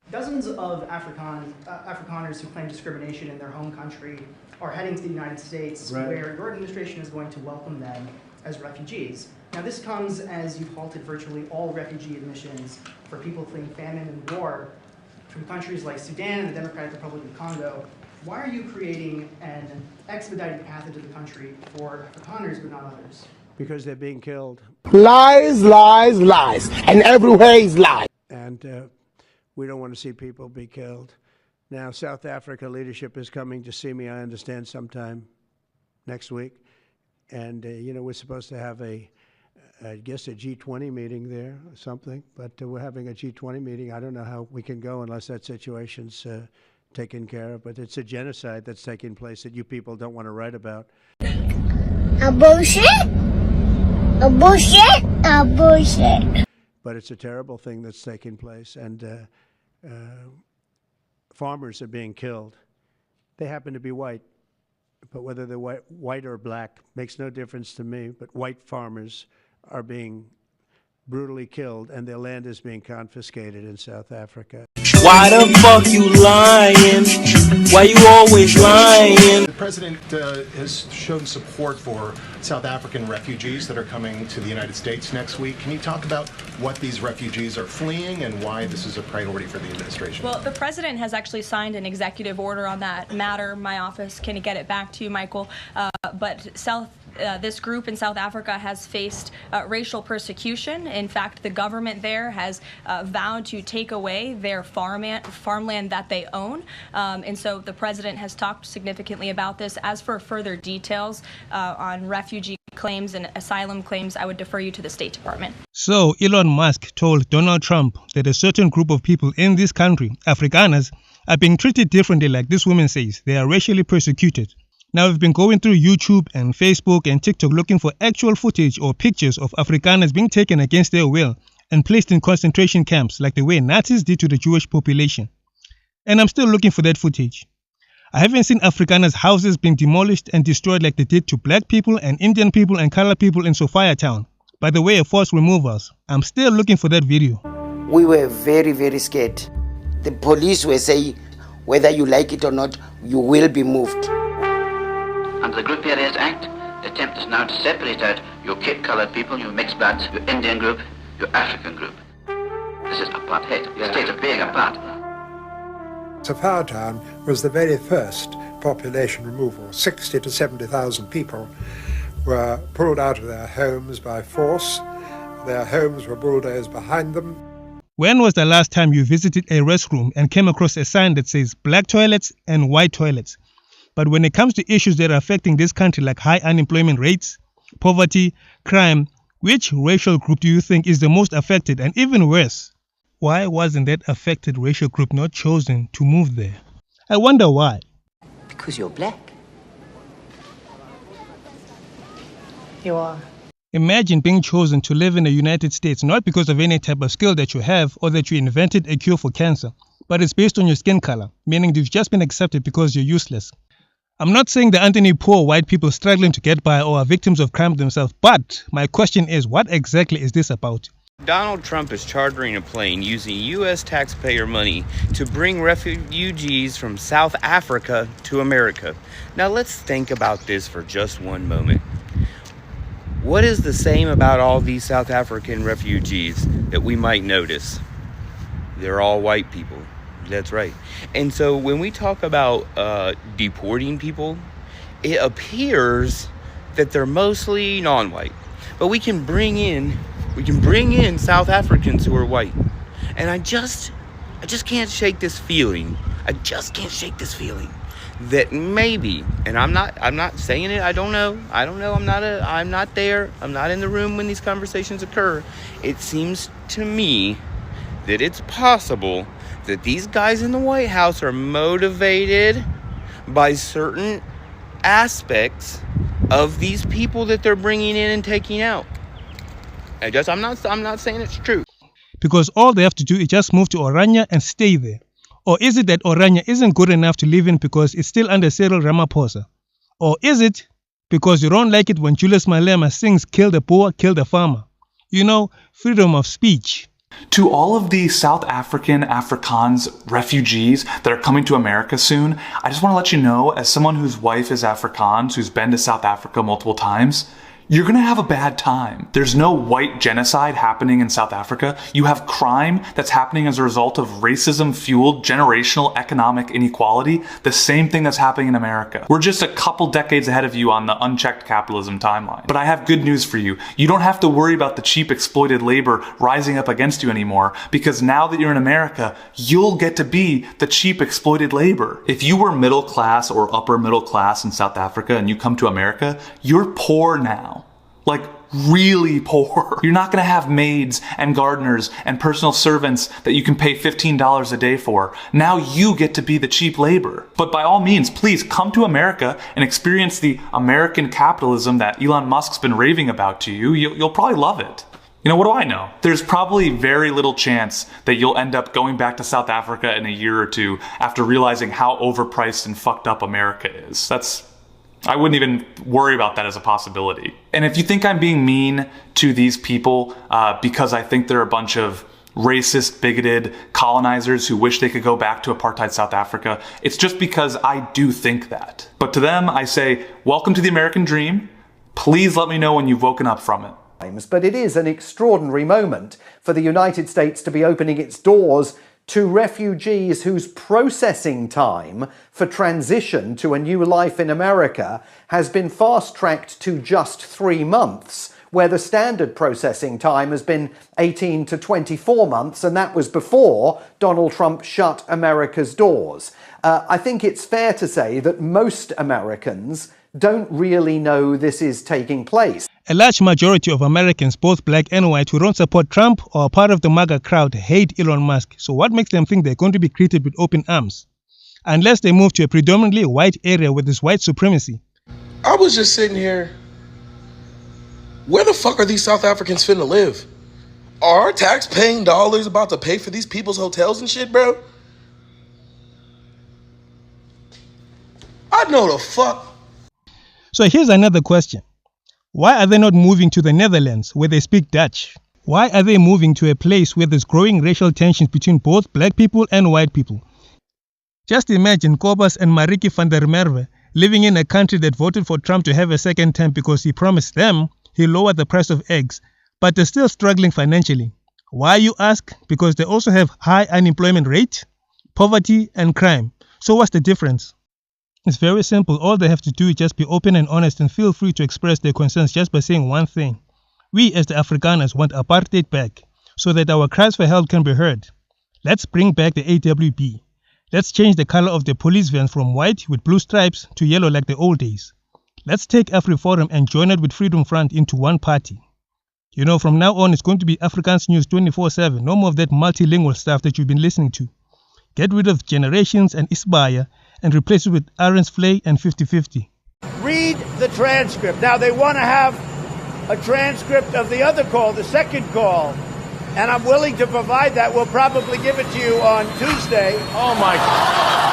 Dozens of Afrikaners who claim discrimination in their home country are heading to the United States, right, where your administration is going to welcome them as refugees. Now, this comes as you've halted virtually all refugee admissions for people fleeing famine and war from countries like Sudan and the Democratic Republic of Congo. Why are you creating an expedited path into the country for Afrikaners but not others? Because they're being killed. Lies, lies, lies. And everywhere is lies. And we don't want to see people be killed. Now, South Africa leadership is coming to see me, I understand, sometime next week. And, we're supposed to have I guess a G20 meeting there or something. But we're having a G20 meeting. I don't know how we can go unless that situation's taken care of. But it's a genocide that's taking place that you people don't want to write about. A bullshit? A bullshit? A bullshit. But it's a terrible thing that's taking place. And farmers are being killed. They happen to be white. But whether they're white or black makes no difference to me. But white farmers are being brutally killed, and their land is being confiscated in South Africa. Why the fuck you lying? Why you always lying? The president has shown support for South African refugees that are coming to the United States next week. Can you talk about what these refugees are fleeing and why this is a priority for the administration? Well, the president has actually signed an executive order on that matter. My office can get it back to you, Michael. But this group in South Africa has faced racial persecution. In fact, the government there has vowed to take away their farmland that they own. And so the president has talked significantly about this. As for further details on refugee claims and asylum claims, I would defer you to the State Department. So Elon Musk told Donald Trump that a certain group of people in this country, Afrikaners, are being treated differently, like this woman says. They are racially persecuted. Now, we've been going through YouTube and Facebook and TikTok looking for actual footage or pictures of Afrikaners being taken against their will and placed in concentration camps like the way Nazis did to the Jewish population. And I'm still looking for that footage. I haven't seen Afrikaners' houses being demolished and destroyed like they did to black people and Indian people and colored people in Sophiatown by the way of forced removals. I'm still looking for that video. We were very, very scared. The police were saying, whether you like it or not, you will be moved. Under the Group Areas Act, the attempt is now to separate out your Cape-coloured people, your mixed bloods, your Indian group, your African group. This is apartheid. The states are being apart. Sophiatown was the very first population removal. 60 to 70,000 people were pulled out of their homes by force. Their homes were bulldozed behind them. When was the last time you visited a restroom and came across a sign that says black toilets and white toilets? But when it comes to issues that are affecting this country like high unemployment rates, poverty, crime, which racial group do you think is the most affected? And even worse, why wasn't that affected racial group not chosen to move there? I wonder why. Because you're black. You are. Imagine being chosen to live in the United States not because of any type of skill that you have or that you invented a cure for cancer, but it's based on your skin color, meaning you've just been accepted because you're useless. I'm not saying there aren't any poor white people struggling to get by or are victims of crime themselves, but my question is, what exactly is this about? Donald Trump is chartering a plane using U.S. taxpayer money to bring refugees from South Africa to America. Now let's think about this for just one moment. What is the same about all these South African refugees that we might notice? They're all white people. That's right. And so when we talk about deporting people, it appears that they're mostly non-white. But we can bring in South Africans who are white. And I just can't shake this feeling. I just can't shake this feeling that maybe, and I'm not saying it, I don't know, I'm not there, I'm not in the room when these conversations occur. It seems to me that it's possible that these guys in the White House are motivated by certain aspects of these people that they're bringing in and taking out. I'm not saying it's true. Because all they have to do is just move to Oranje and stay there. Or is it that Oranje isn't good enough to live in because it's still under Cyril Ramaphosa? Or is it because you don't like it when Julius Malema sings "Kill the poor, kill the farmer"? You know, freedom of speech. To all of the South African Afrikaans refugees that are coming to America soon, I just want to let you know, as someone whose wife is Afrikaans, who's been to South Africa multiple times, you're gonna have a bad time. There's no white genocide happening in South Africa. You have crime that's happening as a result of racism-fueled generational economic inequality, the same thing that's happening in America. We're just a couple decades ahead of you on the unchecked capitalism timeline. But I have good news for you. You don't have to worry about the cheap exploited labor rising up against you anymore, because now that you're in America, you'll get to be the cheap exploited labor. If you were middle class or upper middle class in South Africa and you come to America, you're poor now. Like, really poor. You're not gonna have maids and gardeners and personal servants that you can pay $15 a day for. Now you get to be the cheap labor. But by all means, please come to America and experience the American capitalism that Elon Musk's been raving about to you. You'll probably love it. You know, what do I know? There's probably very little chance that you'll end up going back to South Africa in a year or two after realizing how overpriced and fucked up America is. I wouldn't even worry about that as a possibility. And if you think I'm being mean to these people because I think they're a bunch of racist, bigoted colonizers who wish they could go back to apartheid South Africa, it's just because I do think that. But to them, I say, welcome to the American dream. Please let me know when you've woken up from it. But it is an extraordinary moment for the United States to be opening its doors to refugees whose processing time for transition to a new life in America has been fast-tracked to just 3 months, where the standard processing time has been 18 to 24 months, and that was before Donald Trump shut America's doors. I think it's fair to say that most Americans don't really know this is taking place. A large majority of Americans, both black and white, who don't support Trump or are part of the MAGA crowd hate Elon Musk. So what makes them think they're going to be greeted with open arms? Unless they move to a predominantly white area with this white supremacy. I was just sitting here. Where the fuck are these South Africans finna live? Are our tax-paying dollars about to pay for these people's hotels and shit, bro? I know the fuck. So here's another question. Why are they not moving to the Netherlands where they speak Dutch? Why are they moving to a place where there's growing racial tensions between both black people and white people? Just imagine Kobus and Mariki van der Merwe living in a country that voted for Trump to have a second term because he promised them he'll lower the price of eggs, but they're still struggling financially. Why, you ask? Because they also have high unemployment rate, poverty, and crime. So what's the difference? It's very simple. All they have to do is just be open and honest and feel free to express their concerns just by saying one thing. We as the Afrikaners want apartheid back so that our cries for help can be heard. Let's bring back the AWB. Let's change the color of the police vans from white with blue stripes to yellow like the old days. Let's take AfriForum and join it with Freedom Front into one party. You know, from now on it's going to be Afrikaans News 24/7. No more of that multilingual stuff that you've been listening to. Get rid of Generations and Isbaya and replace it with Aaron's Flay and 50-50. Read the transcript. Now, they want to have a transcript of the other call, the second call, and I'm willing to provide that. We'll probably give it to you on Tuesday. Oh, my God.